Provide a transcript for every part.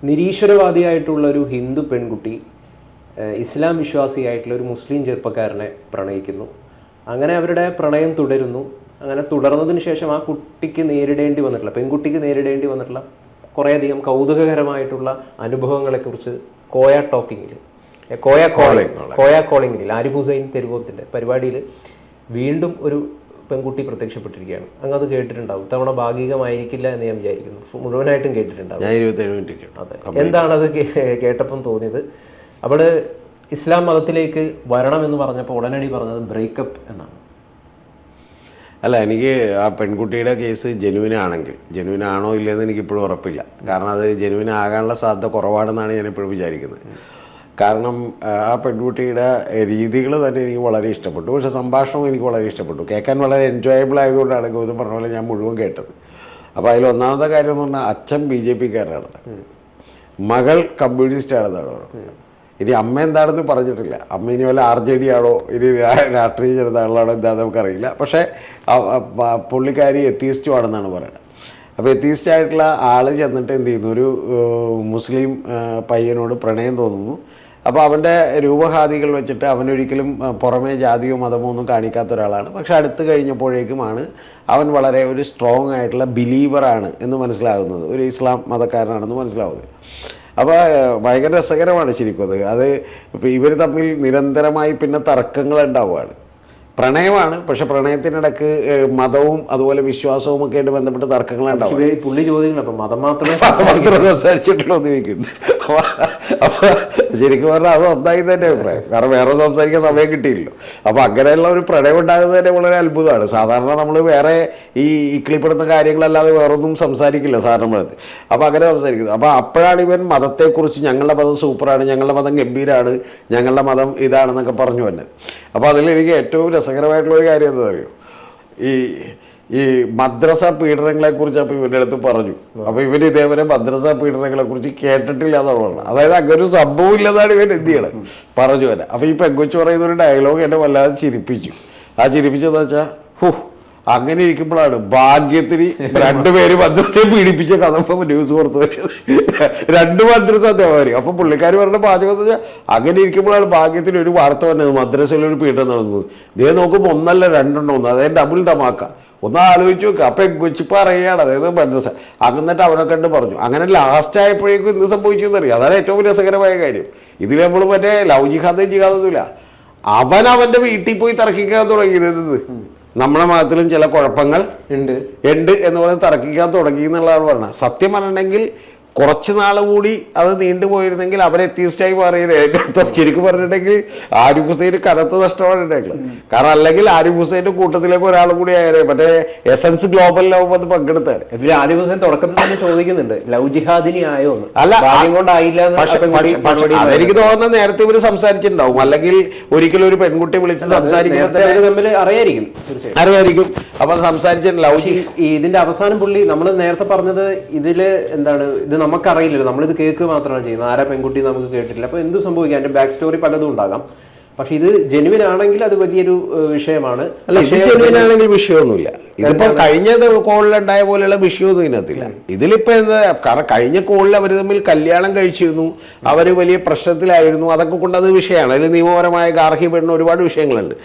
നിരീശ്വരവാദിയായിട്ടുള്ള ഒരു ഹിന്ദു പെൺകുട്ടി ഇസ്ലാം വിശ്വാസിയായിട്ടുള്ള ഒരു മുസ്ലിം ചെറുപ്പക്കാരനെ പ്രണയിക്കുന്നു. അങ്ങനെ അവരുടെ പ്രണയം തുടരുന്നു. അങ്ങനെ തുടർന്നതിന് ശേഷം ആ കുട്ടിക്ക് നേരിടേണ്ടി വന്നിട്ടുള്ള, പെൺകുട്ടിക്ക് നേരിടേണ്ടി വന്നിട്ടുള്ള കുറേയധികം കൗതുകകരമായിട്ടുള്ള അനുഭവങ്ങളെക്കുറിച്ച് കോയ ടോക്കിങ്ങിൽ, കോയ കോളിങ്ങിൽ ആരിഫ് ഹുസൈൻ തെരുവോത്തിൻ്റെ പരിപാടിയിൽ വീണ്ടും ഒരു പെൺകുട്ടി പ്രത്യക്ഷപ്പെട്ടിരിക്കുകയാണ്. അങ്ങ് അത് കേട്ടിട്ടുണ്ടാവും. ഇത്തവണ ഭാഗികമായിരിക്കില്ല എന്ന് ഞാൻ വിചാരിക്കുന്നു. മുഴുവനായിട്ടും കേട്ടിട്ടുണ്ടാവും. അതെ, എന്താണത് കേട്ടപ്പം തോന്നിയത്? അവിടെ ഇസ്ലാം മതത്തിലേക്ക് വരണമെന്ന് പറഞ്ഞപ്പോൾ ഉടനടി പറഞ്ഞത് ബ്രേക്കപ്പ് എന്നാണ്. അല്ല, എനിക്ക് ആ പെൺകുട്ടിയുടെ കേസ് ജെനുവിനാണോ ഇല്ലയെന്ന് എനിക്കിപ്പോഴും ഉറപ്പില്ല. കാരണം അത് ജെനുവിനാകാനുള്ള സാധ്യത കുറവാണെന്നാണ് ഞാനിപ്പോഴും വിചാരിക്കുന്നത്. കാരണം ആ പെൺകുട്ടിയുടെ രീതികൾ തന്നെ എനിക്ക് വളരെ ഇഷ്ടപ്പെട്ടു. പക്ഷേ സംഭാഷണവും എനിക്ക് വളരെ ഇഷ്ടപ്പെട്ടു. കേൾക്കാൻ വളരെ എൻജോയബിൾ ആയതുകൊണ്ടാണ് ഗൗതം പറഞ്ഞ പോലെ ഞാൻ മുഴുവൻ കേട്ടത്. അപ്പോൾ അതിൽ ഒന്നാമത്തെ കാര്യം എന്ന് പറഞ്ഞാൽ അച്ഛൻ BJP-കാരനാണ്, മകൾ കമ്മ്യൂണിസ്റ്റാണെന്നാണ് പറഞ്ഞത്. ഇനി അമ്മ എന്താണെന്ന് പറഞ്ഞിട്ടില്ല. അമ്മ ഇനി വല്ല RJD ആണോ ഇനി രാഷ്ട്രീയ ജനതാകളാണോ എന്താണെന്ന് നമുക്കറിയില്ല. പക്ഷേ പുള്ളിക്കാരി എത്തീസ്റ്റും ആണെന്നാണ് പറയുന്നത്. അപ്പോൾ എത്തീസ്റ്റ് ആയിട്ടുള്ള ആൾ ചെന്നിട്ട് എന്ത് ചെയ്യുന്നു, ഒരു മുസ്ലിം പയ്യനോട് പ്രണയം തോന്നുന്നു. അപ്പോൾ അവൻ്റെ രൂപഹാദികൾ വെച്ചിട്ട് അവനൊരിക്കലും പുറമേ ജാതിയോ മതമോ ഒന്നും കാണിക്കാത്ത ഒരാളാണ്. പക്ഷെ അടുത്ത് കഴിഞ്ഞപ്പോഴേക്കുമാണ് അവൻ വളരെ ഒരു സ്ട്രോങ് ആയിട്ടുള്ള ബിലീവറാണ് എന്ന് മനസ്സിലാകുന്നത്, ഒരു ഇസ്ലാം മതക്കാരനാണെന്ന് മനസ്സിലാവുന്നത്. അപ്പോൾ ഭയങ്കര രസകരമാണ് ശരിക്കും അത്. ഇപ്പോൾ ഇവർ തമ്മിൽ നിരന്തരമായി പിന്നെ തർക്കങ്ങൾ ഉണ്ടാവുകയാണ്. പ്രണയമാണ്, പക്ഷെ പ്രണയത്തിനിടക്ക് മതവും അതുപോലെ വിശ്വാസവും ഒക്കെ ആയിട്ട് ബന്ധപ്പെട്ട് തർക്കങ്ങളുണ്ടാവും. പുള്ളി ചോദിക്കണം മതം മാത്രമേ സംസാരിച്ചിട്ടുള്ളൂ എന്ന് ചോദിക്കുന്നു. അപ്പോൾ ശരിക്കും പറഞ്ഞാൽ അത് ഒന്നായി തന്നെ അഭിപ്രായം. കാരണം വേറെ സംസാരിക്കാൻ സമയം കിട്ടിയില്ലല്ലോ. അപ്പോൾ അങ്ങനെയുള്ള ഒരു പ്രണയം ഉണ്ടാകുന്നത് തന്നെ വളരെ അത്ഭുതമാണ്. സാധാരണ നമ്മൾ വേറെ ഈ ഇക്കിളിപ്പെടുന്ന കാര്യങ്ങളല്ലാതെ വേറൊന്നും സംസാരിക്കില്ല സാധാരണ. അപ്പോൾ അങ്ങനെ സംസാരിക്കുന്നത്. അപ്പോൾ അപ്പോഴാണ് ഇവൻ മതത്തെക്കുറിച്ച് ഞങ്ങളുടെ മതം സൂപ്പറാണ്, ഞങ്ങളുടെ മതം ഗംഭീരമാണ്, ഞങ്ങളുടെ മതം ഇതാണെന്നൊക്കെ പറഞ്ഞു വന്നത്. അപ്പോൾ അതിലെനിക്ക് ഏറ്റവും രസകരമായിട്ടുള്ളൊരു കാര്യം എന്താ അറിയോ, ഈ മദ്രസ പീഡനങ്ങളെക്കുറിച്ച് അപ്പോൾ ഇവൻ്റെ അടുത്ത് പറഞ്ഞു. അപ്പോൾ ഇവൻ ഇതേവരെ മദ്രസ പീഡനങ്ങളെക്കുറിച്ച് കേട്ടിട്ടില്ല എന്നുള്ളതാണ്. അതായത് അങ്ങനൊരു സംഭവം ഇല്ലെന്നാണ് ഇവൻ എന്ത് ചെയ്യണം പറഞ്ഞു തന്നെ. അപ്പോൾ ഈ പെങ്കൊച്ചു പറയുന്ന ഒരു ഡയലോഗ് എന്നെ വല്ലാതെ ചിരിപ്പിച്ചു. ആ ചിരിപ്പിച്ചതെന്ന് വെച്ചാൽ, അങ്ങനെ ഇരിക്കുമ്പോഴാണ് ഭാഗ്യത്തിന് 2 പേര് മദ്രസയെ പീഡിപ്പിച്ച കഥ ന്യൂസ് പുറത്തു വരുന്നത്. 2 മദ്രസ അധ്യാപകർ. അപ്പോൾ പുള്ളിക്കാർ പറഞ്ഞ പാചകം എന്ന് വെച്ചാൽ അങ്ങനെ ഇരിക്കുമ്പോഴാണ് ഭാഗ്യത്തിന് ഒരു വാർത്ത വന്നത്, മദ്രസയിലൊരു പീഡനം നടന്നത്. ഇതേ നോക്കുമ്പോൾ 1 അല്ല 2 ഒന്ന്, അതായത് ഡബിൾ ധമാക്ക. ഒന്ന് ആലോചിച്ച് നോക്കുക. അപ്പം കൊച്ചി പറയുകയാണ്, അതായത് മദ്രസ എന്നിട്ട് അവനെ കണ്ട് പറഞ്ഞു. അങ്ങനെ ലാസ്റ്റ് ആയപ്പോഴേക്കും എന്ത് സംഭവിച്ചു എന്നറിയാം. അതാണ് ഏറ്റവും രസകരമായ കാര്യം. ഇതിൽ നമ്മൾ മറ്റേ ലവ് ജിഹാദൊന്നുമില്ല. അവൻ്റെ വീട്ടിൽ പോയി തർക്കിക്കാൻ തുടങ്ങിയത് നമ്മുടെ മതത്തിലും ചില കുഴപ്പങ്ങൾ ഉണ്ട് എന്ന് പറഞ്ഞ് തർക്കിക്കാൻ തുടങ്ങി എന്നുള്ളതാണ് പറഞ്ഞത്. സത്യം പറഞ്ഞിട്ടുണ്ടെങ്കിൽ കുറച്ച് നാൾ കൂടി അത് നീണ്ടുപോയിരുന്നെങ്കിൽ അവരെ എത്തിയിസ്റ്റായി മാറിയത്. ശരിക്കും പറഞ്ഞിട്ടുണ്ടെങ്കിൽ ആരിഫ് ഹുസൈന് കനത്ത നഷ്ടമാണ് ഉണ്ടായിട്ടുള്ളത്. കാരണം അല്ലെങ്കിൽ ആരിഫ് ഹുസൈൻ്റെ കൂട്ടത്തിലേക്ക് ഒരാൾ കൂടി ആയാലേ മറ്റേ എസൻസ് ഗ്ലോബൽ ലവ് വന്ന് പങ്കെടുത്താൽ. ആരിഫ് ഹുസൈൻ തുടക്കത്തിൽ തന്നെ ചോദിക്കുന്നുണ്ട് ലവ് ജിഹാദിനി ആയോ എന്ന്. അല്ല, അതെനിക്ക് തോന്നുന്നത് നേരത്തെ ഇവർ സംസാരിച്ചിട്ടുണ്ടാവും. അല്ലെങ്കിൽ ഒരിക്കലും ഒരു പെൺകുട്ടി വിളിച്ച് സംസാരിക്കുമ്പോൾ അറിയായിരിക്കും. അപ്പൊ സംസാരിച്ചിട്ടുണ്ട് ലവ്. ഇതിന്റെ അവസാനം പുള്ളി നമ്മൾ നേരത്തെ പറഞ്ഞത് ഇതില് എന്താണ്, ഇത് നമുക്കറിയില്ലല്ലോ, നമ്മളിത് കേക്ക് മാത്രമാണ് ചെയ്യുന്നത്. ആരാ പെൺകുട്ടി നമുക്ക് കേട്ടിട്ടില്ല. അപ്പോൾ എന്ത് സംഭവിക്കാം, അതിന്റെ ബാക്ക് സ്റ്റോറി പലതും ഉണ്ടാകാം. പക്ഷെ ഇത് ജെനുവിൻ ആണെങ്കിൽ അത് വലിയൊരു വിഷയമാണ്. അല്ല, ഇത് ജെനുവിൻ ആണെങ്കിൽ വിഷയമൊന്നുമില്ല. ഇതിപ്പോൾ കഴിഞ്ഞ കോളിലുണ്ടായ പോലെയുള്ള വിഷയമൊന്നും ഇതിനകത്തില്ല. ഇതിലിപ്പോൾ എന്താ, കാരണം കഴിഞ്ഞ കോളിൽ അവർ തമ്മിൽ കല്യാണം കഴിച്ചിരുന്നു, അവർ വലിയ പ്രശ്നത്തിലായിരുന്നു, അതൊക്കെ കൊണ്ട് അത് വിഷയമാണ്. അതിൽ നിയമപരമായ ഗാർഹിക പീഡനം ഒരുപാട് വിഷയങ്ങളുണ്ട്.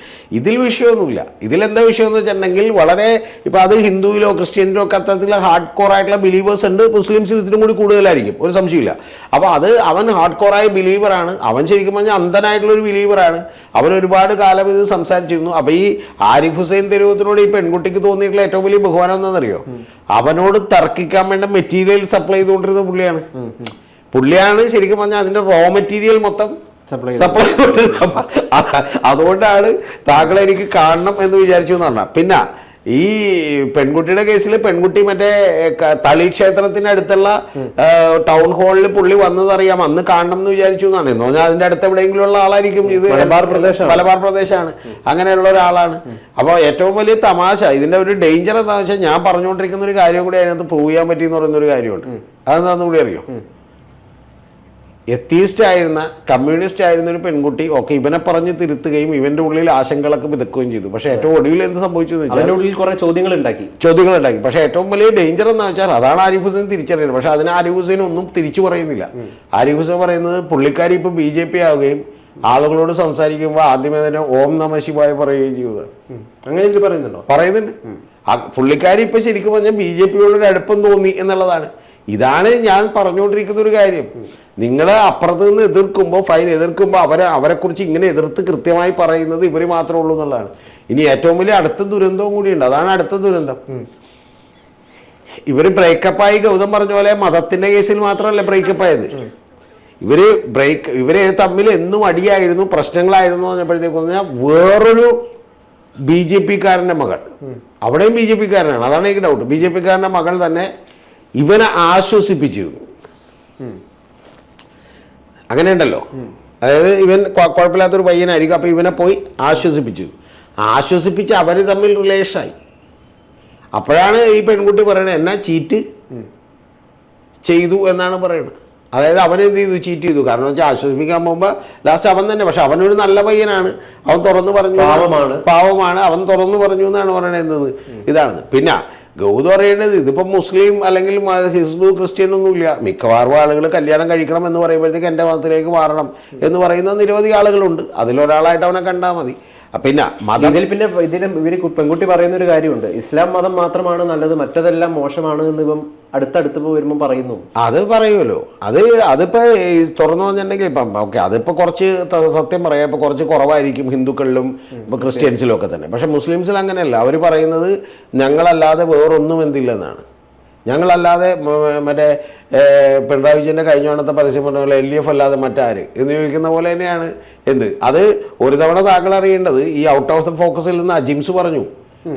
ഇതിൽ വിഷയമൊന്നുമില്ല. ഇതിലെന്താ വിഷയം എന്ന് വെച്ചിട്ടുണ്ടെങ്കിൽ വളരെ ഇപ്പോൾ അത് ഹിന്ദുവിലോ ക്രിസ്ത്യനിലോ ഒക്കെ അത്തരത്തിലുള്ള ഹാർഡ് കോർ ആയിട്ടുള്ള ബിലീവേഴ്സ് ഉണ്ട്. മുസ്ലിംസിൽ ഇതിനും കൂടി കൂടുതലായിരിക്കും, ഒരു സംശയമില്ല. അപ്പോൾ അത് അവൻ ഹാർഡ് കോറായ ബിലീവറാണ്. അവൻ ശരിക്കും പറഞ്ഞാൽ അന്ധനായിട്ടുള്ളൊരു ബിലീവറാണ്. അവൻ ഒരുപാട് കാലം ഇത് സംസാരിച്ചിരുന്നു. അപ്പോൾ ഈ ആരിഫ് ഹുസൈൻ തെരുവത്തിനോട് ഈ പെൺകുട്ടിക്ക് തോന്നിയിട്ടുള്ള ഏറ്റവും വലിയ ബഹുമാനം എന്താണെന്നറിയോ, അവനോട് തർക്കിക്കാൻ വേണ്ട മെറ്റീരിയൽ സപ്ലൈ ചെയ്തുകൊണ്ടിരുന്ന പുള്ളിയാണ് ശരിക്കും പറഞ്ഞാൽ അതിൻ്റെ റോ മെറ്റീരിയൽ മൊത്തം സപ്ലൈ ചെയ്തുകൊണ്ടിരുന്നത്. അതുകൊണ്ടാണ് താങ്കളെ എനിക്ക് കാണണം എന്ന് വിചാരിച്ചു എന്ന് പറഞ്ഞാൽ. പിന്നെ ഈ പെൺകുട്ടിയുടെ കേസിൽ പെൺകുട്ടി മറ്റേ തളി ക്ഷേത്രത്തിന്റെ അടുത്തുള്ള ടൗൺ ഹാളിൽ പുള്ളി വന്നതറിയാം, അന്ന് കാണണം എന്ന് വിചാരിച്ചു എന്നാണ്. എന്ന് പറഞ്ഞാൽ അതിന്റെ അടുത്ത് എവിടെയെങ്കിലും ഉള്ള ആളായിരിക്കും. ഇത് മലബാർ പ്രദേശമാണ്, അങ്ങനെയുള്ള ഒരാളാണ്. അപ്പോൾ ഏറ്റവും വലിയ തമാശ ഇതിന്റെ ഒരു ഡേഞ്ചർ എന്താണെന്ന് വെച്ചാൽ, ഞാൻ പറഞ്ഞുകൊണ്ടിരിക്കുന്ന ഒരു കാര്യം കൂടി അതിനകത്ത് പ്രൂവ് ചെയ്യാൻ പറ്റിയെന്ന് പറയുന്ന ഒരു കാര്യമുണ്ട്. അതെന്താന്ന് കൂടി അറിയോ, എത്തീസ്റ്റ് ആയിരുന്ന കമ്മ്യൂണിസ്റ്റ് ആയിരുന്ന ഒരു പെൺകുട്ടി ഒക്കെ ഇവനെ പറഞ്ഞ് തിരുത്തുകയും ഇവന്റെ ഉള്ളിൽ ആശങ്കകളൊക്കെ വിതക്കുകയും ചെയ്തു. പക്ഷേ ഏറ്റവും ഒടുവിൽ എന്ത് സംഭവിച്ചു എന്ന് വെച്ചാൽ ഉള്ളിൽ കുറെ ചോദ്യങ്ങളുണ്ടാക്കി. പക്ഷേ ഏറ്റവും വലിയ ഡേഞ്ചർ എന്ന് വെച്ചാൽ അതാണ് ആരിഫ് ഹുസൈൻ തിരിച്ചറിയുന്നത്. പക്ഷെ അതിന് ആരിഫ് ഹുസൈൻ ഒന്നും തിരിച്ചു പറയുന്നില്ല. ആരിഫ് ഹുസൈൻ പറയുന്നത് പുള്ളിക്കാരി ഇപ്പൊ BJP ആവുകയും ആളുകളോട് സംസാരിക്കുമ്പോൾ ആദ്യമേ തന്നെ ഓം നമ ശിവായ പറയുകയും ചെയ്യുന്നത്. അങ്ങനെ പറയുന്നുണ്ട്. ആ പുള്ളിക്കാരി ഇപ്പൊ ശരിക്കും പറഞ്ഞാൽ BJPയോടൊരു അടുപ്പം തോന്നി എന്നുള്ളതാണ്. ഇതാണ് ഞാൻ പറഞ്ഞുകൊണ്ടിരിക്കുന്ന ഒരു കാര്യം. നിങ്ങൾ അപ്പുറത്ത് നിന്ന് എതിർക്കുമ്പോൾ അവരെക്കുറിച്ച് ഇങ്ങനെ എതിർത്ത് കൃത്യമായി പറയുന്നത് ഇവർ മാത്രമേ ഉള്ളൂ എന്നുള്ളതാണ്. ഇനി ഏറ്റവും വലിയ അടുത്ത ദുരന്തവും കൂടിയുണ്ട്. അതാണ് അടുത്ത ദുരന്തം. ഇവർ ബ്രേക്കപ്പായി ഗൗതം പറഞ്ഞ പോലെ മതത്തിന്റെ കേസിൽ മാത്രമല്ല ബ്രേക്കപ്പ് ആയത്. ഇവര് തമ്മിൽ എന്നും അടിയായിരുന്നു, പ്രശ്നങ്ങളായിരുന്നു പറഞ്ഞപ്പോഴത്തേക്ക് പറഞ്ഞാൽ വേറൊരു BJPക്കാരൻ്റെ മകൾ, അവിടെയും BJPക്കാരനാണ്. അതാണ് എനിക്ക് ഡൗട്ട്. BJPക്കാരൻ്റെ മകൾ തന്നെ ഇവനെ ആശ്വസിപ്പിച്ചു. അങ്ങനെ ഉണ്ടല്ലോ, അതായത് ഇവൻ കുഴപ്പമില്ലാത്തൊരു പയ്യനായിരിക്കും, അപ്പോൾ ഇവനെ പോയി ആശ്വസിപ്പിച്ച് അവർ തമ്മിൽ റിലേഷനായി. അപ്പോഴാണ് ഈ പെൺകുട്ടി പറയണത് എന്നാ ചീറ്റ് ചെയ്തു എന്നാണ് പറയുന്നത്. അതായത് അവൻ എന്ത് ചെയ്തു, ചീറ്റ് ചെയ്തു. കാരണം വെച്ചാൽ ആശ്വസിപ്പിക്കാൻ പോകുമ്പോൾ ലാസ്റ്റ് അവൻ തന്നെ, പക്ഷെ അവനൊരു നല്ല പയ്യനാണ്, അവൻ തുറന്നു പറഞ്ഞു, പാവമാണ്, അവൻ തുറന്നു പറഞ്ഞു എന്നാണ് പറയണത്. ഇതാണ്. പിന്നെ ഗൗതം അറിയേണ്ടത് ഇതിപ്പോൾ മുസ്ലിം അല്ലെങ്കിൽ ഹിന്ദു ക്രിസ്ത്യൻ ഒന്നുമില്ല. മിക്കവാറും ആളുകൾ കല്യാണം കഴിക്കണം എന്ന് പറയുമ്പോഴത്തേക്ക് എൻ്റെ മതത്തിലേക്ക് മാറണം എന്ന് പറയുന്ന നിരവധി ആളുകളുണ്ട്. അതിലൊരാളായിട്ട് അവനെ കണ്ടാൽ മതി. പിന്നെ ഇവര് പെൺകുട്ടി പറയുന്ന ഒരു കാര്യമുണ്ട്, ഇസ്ലാം മതം മാത്രമാണ് നല്ലത്, മറ്റതെല്ലാം മോശമാണ് എന്ന് ഇപ്പം അടുത്തടുത്ത് വരുമ്പോൾ പറയുന്നു. അത് പറയുമല്ലോ. അതിപ്പോ തുറന്നു പറഞ്ഞിട്ടുണ്ടെങ്കിൽ ഇപ്പം ഓക്കെ, അതിപ്പോ കുറച്ച് സത്യം പറയാം, ഇപ്പൊ കുറച്ച് കുറവായിരിക്കും ഹിന്ദുക്കളിലും ഇപ്പൊ ക്രിസ്ത്യൻസിലും ഒക്കെ തന്നെ. പക്ഷെ മുസ്ലിംസിൽ അങ്ങനെയല്ല. അവർ പറയുന്നത് ഞങ്ങളല്ലാതെ വേറൊന്നും എന്തില്ലെന്നാണ്. ഞങ്ങളല്ലാതെ മറ്റേ പിണറായി വിജയൻ്റെ കഴിഞ്ഞ തവണത്തെ പരസ്യം പറഞ്ഞ പോലെ LDF അല്ലാതെ മറ്റാര് എന്ന് ചോദിക്കുന്ന പോലെ തന്നെയാണ്. ഒരു തവണ താങ്കൾ അറിയേണ്ടത്, ഈ ഔട്ട് ഓഫ് ദ ഫോക്കസിൽ നിന്ന് അജിംസ് പറഞ്ഞു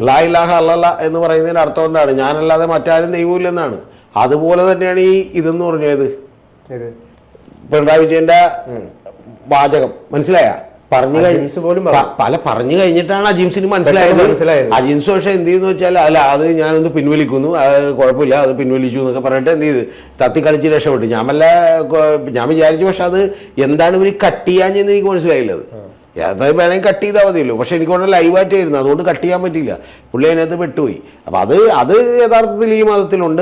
ലാ ഇലാഹ അല്ലല്ല എന്ന് പറയുന്നതിൻ്റെ അർത്ഥം എന്താണ്? ഞാനല്ലാതെ മറ്റാരും ദൈവമില്ലെന്നാണ്. അതുപോലെ തന്നെയാണ് ഈ ഇതെന്ന് പറഞ്ഞത്, പിണറായി വിജയൻ്റെ വാചകം. മനസ്സിലായ? പറഞ്ഞു കഴിഞ്ഞിട്ടാണ് അജിംസിന് മനസ്സിലായത്. അജിംസ് പക്ഷെ എന്ത് ചെയ്യുന്നു വെച്ചാൽ അല്ല അത് ഞാനൊന്ന് പിൻവലിക്കുന്നു, കുഴപ്പമില്ല, അത് പിൻവലിച്ചു എന്നൊക്കെ പറഞ്ഞിട്ട് എന്ത് ചെയ്ത് തത്തിക്കളിച്ച് രക്ഷപ്പെട്ടു. ഞാൻ വിചാരിച്ചു, പക്ഷെ അത് എന്താണ് ഇവര് കട്ട് ചെയ്യാഞ്ഞെന്ന് എനിക്ക് മനസ്സിലായില്ലത്. അത് വേണമെങ്കിൽ കട്ട് ചെയ്താൽ മതിയല്ലോ. പക്ഷെ എനിക്ക് വളരെ ലൈവായിട്ടായിരുന്നു, അതുകൊണ്ട് കട്ട് ചെയ്യാൻ പറ്റില്ല. പുള്ളി അതിനകത്ത് പെട്ടുപോയി. അപ്പൊ അത് യഥാർത്ഥത്തിൽ ഈ മതത്തിലുണ്ട്.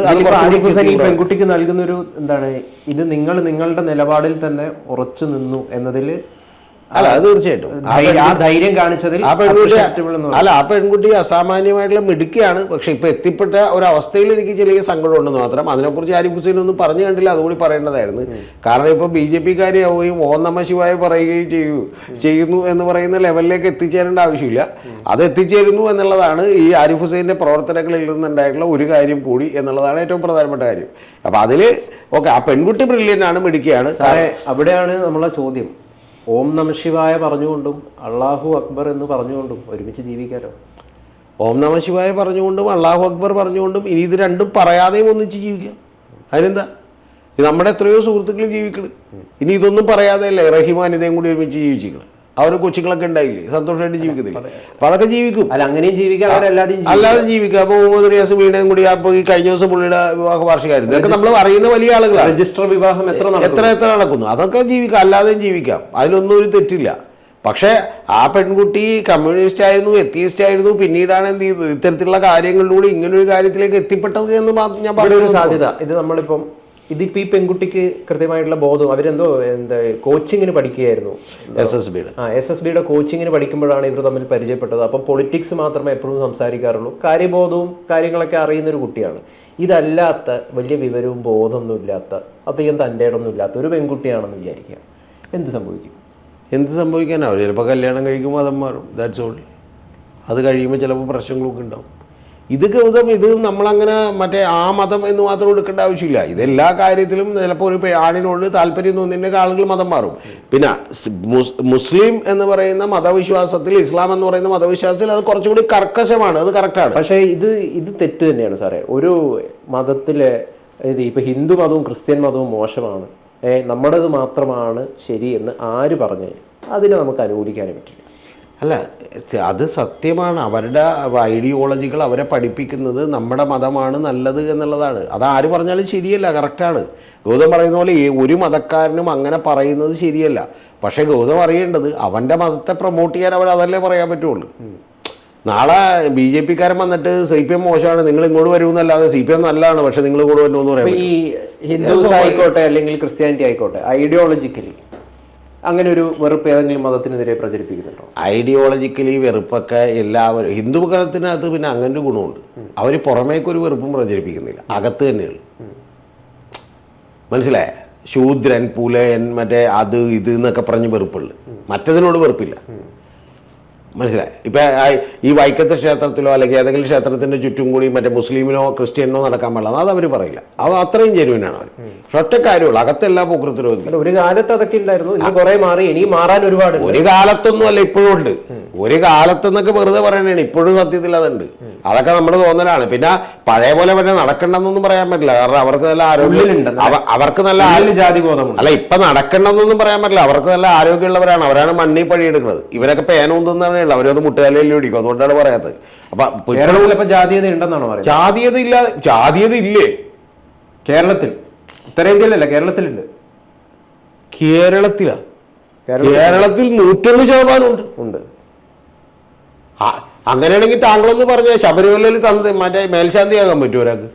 പെൺകുട്ടിക്ക് നൽകുന്ന ഒരു എന്താണ്, ഇത് നിങ്ങളുടെ നിലപാടിൽ തന്നെ ഉറച്ചു നിന്നു എന്നതിൽ അല്ല, അത് തീർച്ചയായിട്ടും ധൈര്യം കാണിച്ചതിൽ ആ പെൺകുട്ടി അസാമാന്യമായിട്ടുള്ള മിടുക്കിയാണ്. പക്ഷെ ഇപ്പൊ എത്തിപ്പെട്ട ഒരവസ്ഥയിൽ എനിക്ക് ചെറിയ സങ്കടമുണ്ടെന്ന് മാത്രം. അതിനെക്കുറിച്ച് ആരിഫ് ഹുസൈൻ ഒന്നും പറഞ്ഞു കണ്ടില്ല, അതുകൂടി പറയേണ്ടതായിരുന്നു. കാരണം ഇപ്പൊ BJPക്കാരിയാവുകയും ഓം നമ ശിവായ പറയുകയും ചെയ്യുന്നു എന്ന് പറയുന്ന ലെവലിലേക്ക് എത്തിച്ചേരേണ്ട ആവശ്യമില്ല. അത് എത്തിച്ചേരുന്നു എന്നുള്ളതാണ് ഈ ആരിഫ് ഹുസൈൻ്റെ പ്രവർത്തനങ്ങളിൽ നിന്നുണ്ടായിട്ടുള്ള ഒരു കാര്യം കൂടി എന്നുള്ളതാണ് ഏറ്റവും പ്രധാനപ്പെട്ട കാര്യം. അപ്പൊ അതില് ഓക്കെ, ആ പെൺകുട്ടി ബ്രില്യൻ്റ് ആണ്, മിടുക്കിയാണ്. അവിടെയാണ് നമ്മളെ ചോദ്യം. ഓം നമ ശിവായ പറഞ്ഞുകൊണ്ടും അള്ളാഹു അക്ബർ എന്ന് പറഞ്ഞുകൊണ്ടും ഒരുമിച്ച് ജീവിക്കാലോ? ഓം നമ ശിവായ പറഞ്ഞുകൊണ്ടും അള്ളാഹു അക്ബർ പറഞ്ഞുകൊണ്ടും ഇനി ഇത് രണ്ടും പറയാതെയും ഒന്നിച്ച് ജീവിക്കാം. അതിനെന്താ? നമ്മുടെ എത്രയോ സുഹൃത്തുക്കൾ ജീവിക്കണം. ഇനി ഇതൊന്നും പറയാതെ അല്ലേ റഹിമാൻ ഇതേം കൂടി ഒരുമിച്ച് ജീവിച്ചിരിക്കണം. അവർ കൊച്ചുങ്ങളൊക്കെ ഉണ്ടായില്ലേ, സന്തോഷമായിട്ട് ജീവിക്കത്തില്ല. അപ്പൊ അതൊക്കെ ജീവിക്കും. അല്ലാതെ ജീവിക്കാം. അപ്പൊ മുഹമ്മദ് റിയാസ് വീണയും കൂടി അപ്പൊ ഈ കഴിഞ്ഞ ദിവസം പുള്ളിയുടെ വിവാഹ വാർഷികമായിരുന്നു. ഇതൊക്കെ നമ്മൾ അറിയുന്ന വലിയ ആളുകളാണ്. രജിസ്റ്റർ വിവാഹം എത്ര നടക്കുന്നു. അതൊക്കെ ജീവിക്കാം, അല്ലാതെയും ജീവിക്കാം. അതിലൊന്നും ഒരു തെറ്റില്ല. പക്ഷെ ആ പെൺകുട്ടി കമ്മ്യൂണിസ്റ്റ് ആയിരുന്നു, എത്തിയിസ്റ്റ് ആയിരുന്നു. പിന്നീടാണ് എന്ത് ചെയ്തത്, ഇത്തരത്തിലുള്ള കാര്യങ്ങളിലൂടെ ഇങ്ങനൊരു കാര്യത്തിലേക്ക് എത്തിപ്പെട്ടത് എന്ന് ഞാൻ പറഞ്ഞൊരു സാധ്യത. ഇത് നമ്മളിപ്പം ഇതിപ്പോൾ ഈ പെൺകുട്ടിക്ക് കൃത്യമായിട്ടുള്ള ബോധം, അവരെന്തോ കോച്ചിങ്ങിന് പഠിക്കുകയായിരുന്നു, SSBയുടെ കോച്ചിങ്ങിന് പഠിക്കുമ്പോഴാണ് ഇവർ തമ്മിൽ പരിചയപ്പെട്ടത്. അപ്പം പൊളിറ്റിക്സ് മാത്രമേ എപ്പോഴും സംസാരിക്കാറുള്ളൂ. കാര്യബോധവും കാര്യങ്ങളൊക്കെ അറിയുന്നൊരു കുട്ടിയാണ്. ഇതല്ലാത്ത വലിയ വിവരവും ബോധമൊന്നും ഇല്ലാത്ത, അധികം തൻ്റെ ഇടമൊന്നും ഇല്ലാത്ത ഒരു പെൺകുട്ടിയാണെന്ന് വിചാരിക്കുക, എന്ത് സംഭവിക്കാനാവും? ചിലപ്പോൾ കല്യാണം കഴിക്കുമ്പോൾ മതം മാറും. That's all. അത് കഴിയുമ്പോൾ ചിലപ്പോൾ പ്രശ്നങ്ങളൊക്കെ ഉണ്ടാവും. ഇത് ഗൗതം, ഇത് നമ്മളങ്ങനെ മറ്റേ ആ മതം എന്ന് മാത്രം എടുക്കേണ്ട ആവശ്യമില്ല. ഇതെല്ലാ കാര്യത്തിലും ചിലപ്പോൾ ഒരു ആണിനോട് താല്പര്യം തോന്നിയ ആളുകൾ മതം മാറും. പിന്നെ മുസ്ലിം എന്ന് പറയുന്ന മതവിശ്വാസത്തിൽ, ഇസ്ലാം എന്ന് പറയുന്ന മതവിശ്വാസത്തിൽ അത് കുറച്ചുകൂടി കർക്കശമാണ്. അത് കറക്റ്റാണ്. പക്ഷേ ഇത് തെറ്റ് തന്നെയാണ് സാറേ. ഒരു മതത്തിലെ ഇപ്പം ഹിന്ദു മതവും ക്രിസ്ത്യൻ മതവും മോശമാണ്, നമ്മുടേത് മാത്രമാണ് ശരി എന്ന് ആര് പറഞ്ഞു, അതിനെ നമുക്ക് അനുകൂലിക്കാനേ പറ്റില്ല. അല്ല, അത് സത്യമാണ്. അവരുടെ ഐഡിയോളജികൾ അവരെ പഠിപ്പിക്കുന്നത് നമ്മുടെ മതമാണ് നല്ലത് എന്നുള്ളതാണ്. അത് ആര് പറഞ്ഞാലും ശരിയല്ല, കറക്റ്റാണ്. ഗൗതം പറയുന്ന പോലെ ഒരു മതക്കാരനും അങ്ങനെ പറയുന്നത് ശരിയല്ല. പക്ഷേ ഗൗതം അറിയേണ്ടത് അവൻ്റെ മതത്തെ പ്രൊമോട്ട് ചെയ്യാൻ അവർ അതല്ലേ പറയാൻ പറ്റുള്ളൂ. നാളെ BJP-കാരൻ വന്നിട്ട് CPM മോശമാണ്, നിങ്ങൾ ഇങ്ങോട്ട് വരുമെന്നല്ലാതെ CPM നല്ലതാണ് പക്ഷെ നിങ്ങൾ ഇങ്ങോട്ട് വരുമെന്ന് പറയാൻ ഈ ഹിന്ദുസ് ആയിക്കോട്ടെ അല്ലെങ്കിൽ ക്രിസ്ത്യാനിറ്റി ആയിക്കോട്ടെ, ഐഡിയോളജിക്കലി അങ്ങനെ ഒരു വെറുപ്പ് ഏതെങ്കിലും മതത്തിനെതിരെ പ്രചരിപ്പിക്കുന്നുണ്ടോ? ഐഡിയോളജിക്കലി വെറുപ്പൊക്കെ എല്ലാവരും ഹിന്ദു മതത്തിനകത്ത് പിന്നെ അങ്ങനെ ഒരു ഗുണമുണ്ട്. അവർ പുറമേക്കൊരു വെറുപ്പും പ്രചരിപ്പിക്കുന്നില്ല, അകത്ത് തന്നെയുള്ളു. മനസ്സിലായ? ശൂദ്രൻ, പുലയൻ, മറ്റേ അത് ഇത് എന്നൊക്കെ പറഞ്ഞ് വെറുപ്പുള്ളു, മറ്റതിനോട് വെറുപ്പില്ല. മനസ്സിലായി? ഇപ്പം ഈ വൈക്കത്തെ ക്ഷേത്രത്തിലോ അല്ലെങ്കിൽ ഏതെങ്കിലും ക്ഷേത്രത്തിൻ്റെ ചുറ്റും കൂടി മറ്റേ മുസ്ലിമിനോ ക്രിസ്ത്യനോ നടക്കാൻ പാടില്ല, അത് അവർ പറയില്ല. അത് അത്രയും ജെനുവിനാണ് അവർ. പക്ഷെ ഒറ്റ കാര്യമുള്ളൂ, അകത്തെല്ലാ പോക്കൃത്തിനും. ഒരു കാലത്ത് അതൊക്കെ ഉണ്ടായിരുന്നു, ഇനി കുറെ മാറി, ഇനി മാറാൻ ഒരുപാട്. ഒരു കാലത്തൊന്നും അല്ല, ഇപ്പോഴും ഉണ്ട്. ഒരു കാലത്തെന്നൊക്കെ വെറുതെ പറയണേണ്, ഇപ്പോഴും സത്യത്തിൽ അതുണ്ട്. അതൊക്കെ നമ്മുടെ തോന്നലാണ്. പിന്നെ പഴയ പോലെ പിന്നെ നടക്കണ്ടെന്നൊന്നും പറയാൻ പറ്റില്ല, കാരണം അവർക്ക് നല്ല ആരോഗ്യം, അവർക്ക് നല്ല ജാതിബോധം അല്ല, ഇപ്പൊ നടക്കണ്ടെന്നൊന്നും പറയാൻ പറ്റില്ല. അവർക്ക് നല്ല ആരോഗ്യമുള്ളവരാണ്, അവരാണ് മണ്ണി പണിയെടുക്കുന്നത്. ഇവരൊക്കെ പേനൊന്നും അവരത് മുട്ടുകാലിൽ പിടിക്കും, അതുകൊണ്ടാണ് പറയാത്തത്. അപ്പൊ ജാതീയത ഉണ്ടെന്നാണോ പറയുന്നത്? ജാതീയത ഇല്ല, ജാതീയത ഇല്ലേ കേരളത്തിൽ? ഉത്തരേന്ത്യയിലല്ല, കേരളത്തിലുണ്ട്. കേരളത്തിൽ 101% ഉണ്ട്. അങ്ങനെയാണെങ്കിൽ താങ്കളൊന്ന് പറഞ്ഞ ശബരിമലയിൽ മറ്റേ മേൽശാന്തിയാകാൻ പറ്റുമോ ഒരാൾക്ക്?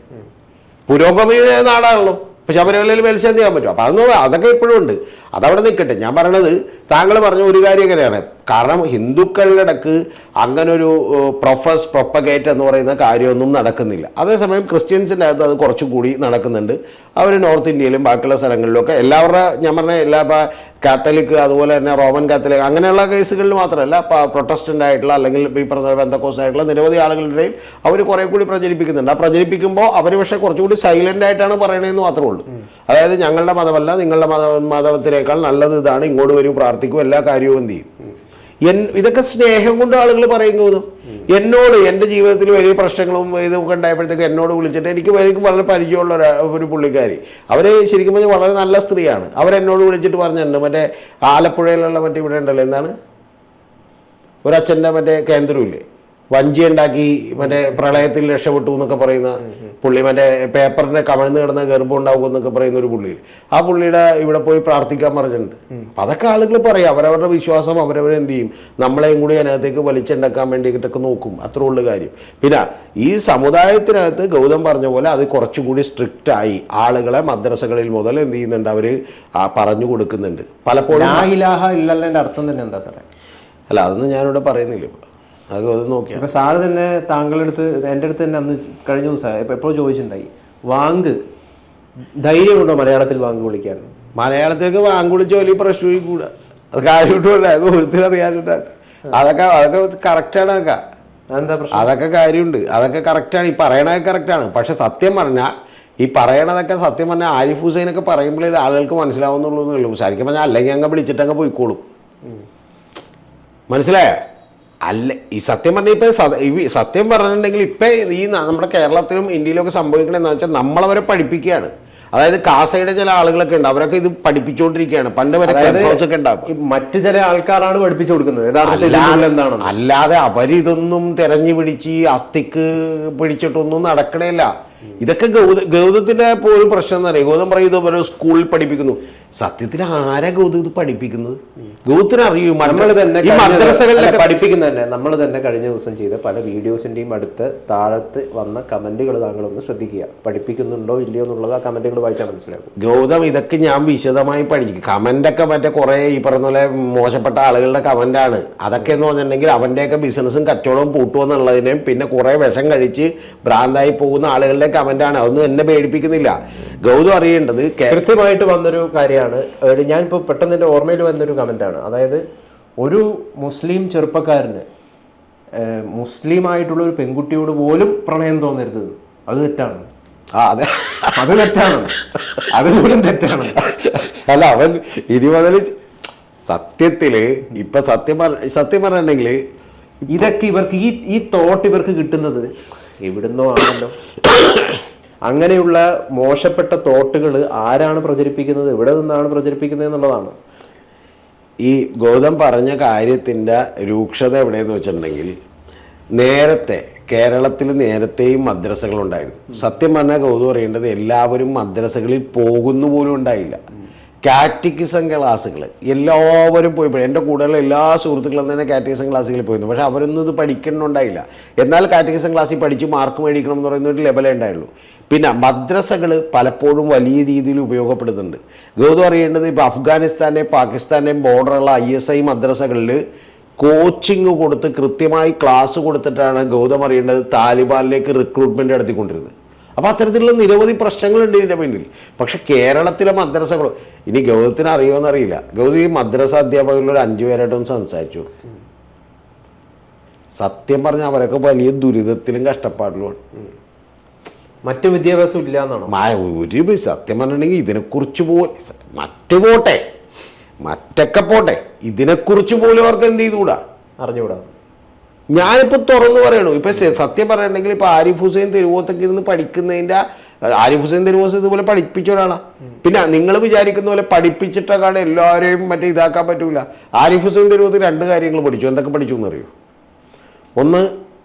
പുരോഗമന നാടാണല്ലോ, ഇപ്പം ശബരിമലയിൽ മേൽശാന്തിയാകാൻ പറ്റും. അപ്പം അതൊക്കെ ഇപ്പോഴും ഉണ്ട്. അതവിടെ നിൽക്കട്ടെ. ഞാൻ പറയണത് താങ്കൾ പറഞ്ഞ ഒരു കാര്യം എങ്ങനെയാണ്, കാരണം ഹിന്ദുക്കളുടെ ഇടക്ക് അങ്ങനൊരു പ്രൊപ്പഗേറ്റ് എന്ന് പറയുന്ന കാര്യമൊന്നും നടക്കുന്നില്ല. അതേസമയം ക്രിസ്ത്യൻസിൻ്റെ അകത്ത് അത് കുറച്ചും കൂടി നടക്കുന്നുണ്ട്. അവർ നോർത്ത് ഇന്ത്യയിലും ബാക്കിയുള്ള സ്ഥലങ്ങളിലൊക്കെ എല്ലാവരുടെ, ഞാൻ പറഞ്ഞ എല്ലാ കാത്തലിക്, അതുപോലെ തന്നെ റോമൻ കാത്തലിക്, അങ്ങനെയുള്ള കേസുകളിൽ മാത്രമല്ല, പ്രൊട്ടസ്റ്റൻ്റ് ആയിട്ടുള്ള അല്ലെങ്കിൽ ഈ പറഞ്ഞ പെന്തക്കോസ്റ്റ് ആയിട്ടുള്ള നിരവധി ആളുകളുടെയും അവർ കുറേ കൂടി പ്രചരിപ്പിക്കുന്നുണ്ട്. ആ പ്രചരിപ്പിക്കുമ്പോൾ അവർ പക്ഷേ കുറച്ചുകൂടി സൈലൻ്റ് ആയിട്ടാണ് പറയണതെന്ന് മാത്രമേ ഉള്ളൂ. അതായത് ഞങ്ങളുടെ മതമല്ല, നിങ്ങളുടെ മതത്തിനേക്കാൾ നല്ലത് ഇതാണ്, ഇങ്ങോട്ട് വരും, പ്രാർത്ഥിക്കും, എല്ലാ കാര്യവും എന്ത് ചെയ്യും. ഇതൊക്കെ സ്നേഹം കൊണ്ട് ആളുകൾ പറയുന്നതും. എന്നോട് എൻ്റെ ജീവിതത്തിൽ വലിയ പ്രശ്നങ്ങളും ഇതൊക്കെ ഉണ്ടായപ്പോഴത്തേക്ക് എന്നോട് വിളിച്ചിട്ട് എനിക്ക് വളരെ പരിചയമുള്ള ഒരു പുള്ളിക്കാരി, അവർ ശരിക്കും പറഞ്ഞാൽ വളരെ നല്ല സ്ത്രീയാണ്. അവരെന്നോട് വിളിച്ചിട്ട് പറഞ്ഞിട്ടുണ്ട്, മറ്റേ ആലപ്പുഴയിലുള്ള മറ്റേ ഇവിടെ ഉണ്ടല്ലോ, എന്താണ് ഒരച്ഛൻ്റെ മറ്റേ കേന്ദ്രമില്ലേ, വഞ്ചി ഉണ്ടാക്കി മറ്റേ പ്രളയത്തിൽ രക്ഷപ്പെട്ടു എന്നൊക്കെ പറയുന്ന പുള്ളി, മറ്റേ പേപ്പറിൻ്റെ കമഴ്ന്ന് കിടന്ന ഗർഭം ഉണ്ടാകും എന്നൊക്കെ പറയുന്ന ഒരു പുള്ളി, ആ പുള്ളിയുടെ ഇവിടെ പോയി പ്രാർത്ഥിക്കാൻ പറഞ്ഞിട്ടുണ്ട്. അപ്പം അതൊക്കെ ആളുകൾ പറയും, അവരവരുടെ വിശ്വാസം അവരവരെന്ത് ചെയ്യും, നമ്മളെയും കൂടി അതിനകത്തേക്ക് വലിച്ചുണ്ടാക്കാൻ വേണ്ടിയിട്ടൊക്കെ നോക്കും. അത്രേ ഉള്ളു കാര്യം. പിന്നെ ഈ സമുദായത്തിനകത്ത് ഗൗതം പറഞ്ഞ പോലെ അത് കുറച്ചുകൂടി സ്ട്രിക്റ്റായി ആളുകളെ മദ്രസകളിൽ മുതൽ എന്ത് ചെയ്യുന്നുണ്ട്, അവർ പറഞ്ഞു കൊടുക്കുന്നുണ്ട്. പലപ്പോഴും അർത്ഥം തന്നെ എന്താ സാറേ? അല്ല, അതൊന്നും ഞാനിവിടെ പറയുന്നില്ല. അത് നോക്കിയാൽ ഇപ്പം സാറ് തന്നെ താങ്കളുടെ അടുത്ത്, എൻ്റെ അടുത്ത് തന്നെ അന്ന് കഴിഞ്ഞ ദിവസം എപ്പോഴും ചോദിച്ചിട്ടുണ്ടായി, വാങ്ക് ധൈര്യമുണ്ടോ മലയാളത്തിൽ വാങ്ക് വിളിക്കാൻ? മലയാളത്തിലേക്ക് വാങ്ക് വിളിച്ച വലിയ പ്രശ്നം കൂടാ, അത് കാര്യമായിട്ടുള്ള ഓരോരുത്തരും അറിയാതിട്ടാണ്. അതൊക്കെ കറക്റ്റാണ്. അതൊക്കെ കാര്യമുണ്ട്, അതൊക്കെ കറക്റ്റാണ്. ഈ പറയണതൊക്കെ കറക്റ്റാണ്. പക്ഷെ സത്യം പറഞ്ഞാൽ ഈ പറയണതൊക്കെ സത്യം പറഞ്ഞാൽ ആരിഫ് ഹുസൈനൊക്കെ പറയുമ്പോൾ ഇത് ആളുകൾക്ക് മനസ്സിലാവുന്നുള്ളൂ ഉള്ളൂ. ശരിക്കും പറഞ്ഞാൽ അല്ലെങ്കിൽ അങ്ങ് വിളിച്ചിട്ടങ്ങ് പോയിക്കോളും. മനസ്സിലായോ? അല്ല, ഈ സത്യം പറഞ്ഞാൽ ഇപ്പം സത്യം പറഞ്ഞിട്ടുണ്ടെങ്കിൽ ഇപ്പം ഈ നമ്മുടെ കേരളത്തിലും ഇന്ത്യയിലൊക്കെ സംഭവിക്കണമെന്ന് വെച്ചാൽ നമ്മളവരെ പഠിപ്പിക്കുകയാണ്. അതായത് കാസയുടെ ചില ആളുകളൊക്കെ ഉണ്ട്, അവരൊക്കെ ഇത് പഠിപ്പിച്ചുകൊണ്ടിരിക്കുകയാണ്. പണ്ട് വരെ ഒക്കെ ഉണ്ടാകും, മറ്റു ചില ആൾക്കാരാണ് പഠിപ്പിച്ചു കൊടുക്കുന്നത്. അല്ലാതെ അവരിതൊന്നും തെരഞ്ഞു പിടിച്ച് അസ്ഥിക്ക് പിടിച്ചിട്ടൊന്നും നടക്കണില്ല. ഇതൊക്കെ ഗൗതത്തിന്റെ പോലും പ്രശ്നം എന്ന് പറയും. ഗൗതം പറയും ഇതൊരു സ്കൂളിൽ പഠിപ്പിക്കുന്നു. സത്യത്തിൽ ആരാ ഗൗതം ഇത് പഠിപ്പിക്കുന്നത്? ഗൗതത്തിന് അറിയും. പഠിപ്പിക്കുന്ന തന്നെ നമ്മൾ തന്നെ കഴിഞ്ഞ ദിവസം ചെയ്ത പല വീഡിയോസിന്റെയും അടുത്ത് താഴത്ത് വന്ന കമന്റുകൾ താങ്കളൊന്ന് ശ്രദ്ധിക്കുക. പഠിപ്പിക്കുന്നുണ്ടോ ഇല്ലയോ എന്നുള്ളത് ആ കമന്റുകൾ വായിച്ചാൽ മനസ്സിലാക്കും. ഗൗതം ഇതൊക്കെ ഞാൻ വിശദമായി പഠിക്കും. കമന്റൊക്കെ മറ്റേ കുറെ ഈ പറഞ്ഞ പോലെ മോശപ്പെട്ട ആളുകളുടെ കമന്റാണ്. അതൊക്കെ എന്ന് പറഞ്ഞിട്ടുണ്ടെങ്കിൽ അവന്റെയൊക്കെ ബിസിനസ്സും കച്ചവടവും പൂട്ടുമെന്നുള്ളതിനെയും പിന്നെ കുറെ വിഷം കഴിച്ച് ഭ്രാന്തായി പോകുന്ന ആളുകളുടെ കമന്റാണ്. അതൊന്നും എന്നെ പേടിപ്പിക്കുന്നില്ല. ഗൗതം അറിയേണ്ടത് കൃത്യമായിട്ട് വന്നൊരു കാര്യമാണ്. ഞാനിപ്പോൾ പെട്ടെന്ന് എൻ്റെ ഓർമ്മയിൽ വന്നൊരു കമന്റാണ്. അതായത് ഒരു മുസ്ലിം ചെറുപ്പക്കാരന് മുസ്ലിം ആയിട്ടുള്ള ഒരു പെൺകുട്ടിയോട് പോലും പ്രണയം തോന്നരുത്, അത് തെറ്റാണ്. അത് തെറ്റാണ്, അത് പോലും തെറ്റാണ്. അല്ല, അവൻ ഇനി മുതൽ സത്യത്തില് ഇപ്പൊ സത്യം പറഞ്ഞിട്ടുണ്ടെങ്കിൽ ഇതൊക്കെ ഇവർക്ക് ഈ തോട്ട് ഇവർക്ക് കിട്ടുന്നത് എവിടുന്നോ ആണല്ലോ. അങ്ങനെയുള്ള മോശപ്പെട്ട തോട്ടുകൾ ആരാണ് പ്രചരിപ്പിക്കുന്നത്, എവിടെ നിന്നാണ് പ്രചരിപ്പിക്കുന്നത് എന്നുള്ളതാണ്. ഈ ഗൗതം പറഞ്ഞ കാര്യത്തിൻ്റെ രൂക്ഷത എവിടെയെന്ന് വെച്ചിട്ടുണ്ടെങ്കിൽ നേരത്തെ കേരളത്തിൽ നേരത്തെയും മദ്രസകളുണ്ടായിരുന്നു. സത്യം പറഞ്ഞാൽ ഗൗതം പറയേണ്ടത് എല്ലാവരും മദ്രസകളിൽ പോകുന്നു പോലും ഉണ്ടായില്ല. കാറ്റക്കിസം ക്ലാസ്സുകൾ എല്ലാവരും പോയി, എൻ്റെ കൂടെയുള്ള എല്ലാ സുഹൃത്തുക്കളും തന്നെ കാറ്റക്കിസം ക്ലാസ്സുകളിൽ പോയിരുന്നു. പക്ഷേ അവരൊന്നും ഇത് പഠിക്കണമെന്നുണ്ടായില്ല. എന്നാൽ കാറ്റക്കിസം ക്ലാസ്സിൽ പഠിച്ച് മാർക്ക് മേടിക്കണം എന്ന് പറയുന്ന ഒരു ലെവലേ ഉണ്ടായുള്ളൂ. പിന്നെ മദ്രസകൾ പലപ്പോഴും വലിയ രീതിയിൽ ഉപയോഗപ്പെടുന്നുണ്ട്. ഗൗതം അറിയേണ്ടത് ഇപ്പോൾ അഫ്ഗാനിസ്ഥാൻ്റെയും പാകിസ്ഥാൻ്റെയും ബോർഡറുള്ള ISI മദ്രസകളിൽ കോച്ചിങ് കൊടുത്ത് കൃത്യമായി ക്ലാസ് കൊടുത്തിട്ടാണ് ഗൗതം അറിയേണ്ടത് താലിബാനിലേക്ക് റിക്രൂട്ട്മെൻറ്റ് നടത്തിക്കൊണ്ടിരുന്നത്. അപ്പോൾ അത്തരത്തിലുള്ള നിരവധി പ്രശ്നങ്ങളുണ്ട് ഇതിൻ്റെ പിന്നിൽ. പക്ഷെ കേരളത്തിലെ മദ്രസകൾ ഇനി ഗൗതത്തിന് അറിയുമോ അറിയില്ല. ഗൗതം ഈ മദ്രസ അധ്യാപകരിൽ ഒരു 5 പേരായിട്ടൊന്ന് സംസാരിച്ചു. സത്യം പറഞ്ഞാൽ അവരൊക്കെ വലിയ ദുരിതത്തിലും കഷ്ടപ്പാടിലുമാണ്. മറ്റു വിദ്യാഭ്യാസം ഇല്ല എന്നാണോ? ഒരു സത്യം പറഞ്ഞിട്ടുണ്ടെങ്കിൽ ഇതിനെക്കുറിച്ച് മറ്റൊക്കെ പോട്ടെ, ഇതിനെക്കുറിച്ച് പോലും അവർക്ക് എന്ത് ചെയ്തുകൂടാ, അറിഞ്ഞുകൂടാ. ഞാനിപ്പോൾ തുറന്നു പറയണു. ഇപ്പം സത്യം പറയണമെങ്കിൽ ഇപ്പോൾ ആരിഫ് ഹുസൈൻ തെരുവോത്തൊക്കെ ഇരുന്ന് പഠിക്കുന്നതിൻ്റെ ആരിഫ് ഹുസൈൻ തെരുവോസ് ഇതുപോലെ പഠിപ്പിച്ച ഒരാളാണ്. പിന്നെ നിങ്ങൾ വിചാരിക്കുന്ന പോലെ പഠിപ്പിച്ചിട്ടൊക്കെ എല്ലാവരെയും മറ്റേ ഇതാക്കാൻ പറ്റൂല. ആരിഫ് ഹുസൈൻ തെരുവോത്ത് 2 കാര്യങ്ങൾ പഠിച്ചു. എന്തൊക്കെ പഠിച്ചു എന്നറിയോ? ഒന്ന്,